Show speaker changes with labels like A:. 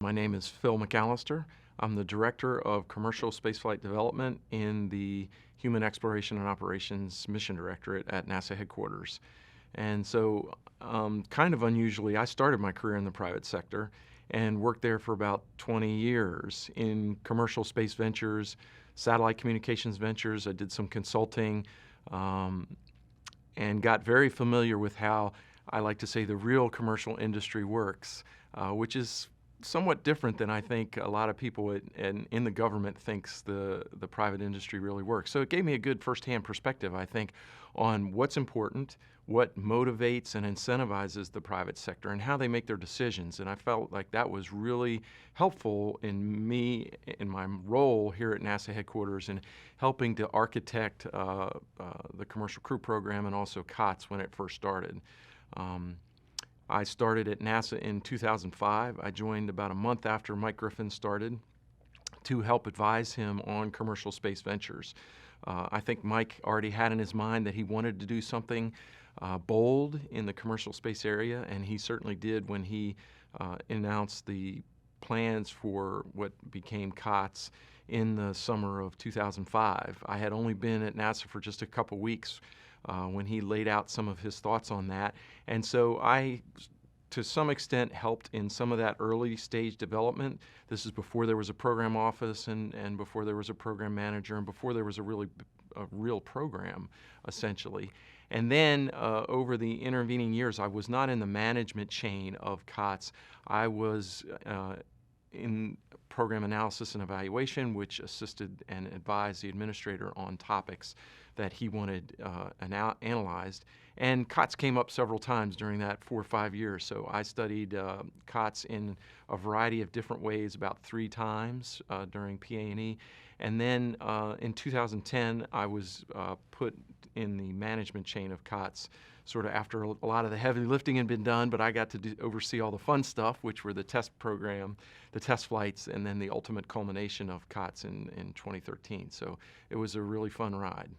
A: My name is Phil McAlister. I'm the Director of Commercial Spaceflight Development in the Human Exploration and Operations Mission Directorate at NASA headquarters. And so, kind of unusually, I started my career in the private sector and worked there for about 20 years in commercial space ventures, satellite communications ventures. I did some consulting and got very familiar with how I like to say the real commercial industry works, which is somewhat different than I think a lot of people in the government thinks the private industry really works. So it gave me a good firsthand perspective, I think, on what's important, what motivates and incentivizes the private sector, and how they make their decisions. And I felt like that was really helpful in me, in my role here at NASA headquarters, in helping to architect the Commercial Crew Program and also COTS when it first started. I started at NASA in 2005. I joined about a month after Mike Griffin started to help advise him on commercial space ventures. I think Mike already had in his mind that he wanted to do something bold in the commercial space area, and he certainly did when he announced the plans for what became COTS in the summer of 2005. I had only been at NASA for just a couple weeks when he laid out some of his thoughts on that. And so I, to some extent, helped in some of that early stage development. This is before there was a program office and before there was a program manager and before there was a real program, essentially. And then over the intervening years, I was not in the management chain of COTS. I was in program analysis and evaluation, which assisted and advised the administrator on topics that he wanted analyzed. And COTS came up several times during that 4 or 5 years. So I studied COTS in a variety of different ways about 3 times during PA&E. And then in 2010, I was put in the management chain of COTS, sort of after a lot of the heavy lifting had been done, but I got to oversee all the fun stuff, which were the test program, the test flights, and then the ultimate culmination of COTS in 2013. So it was a really fun ride.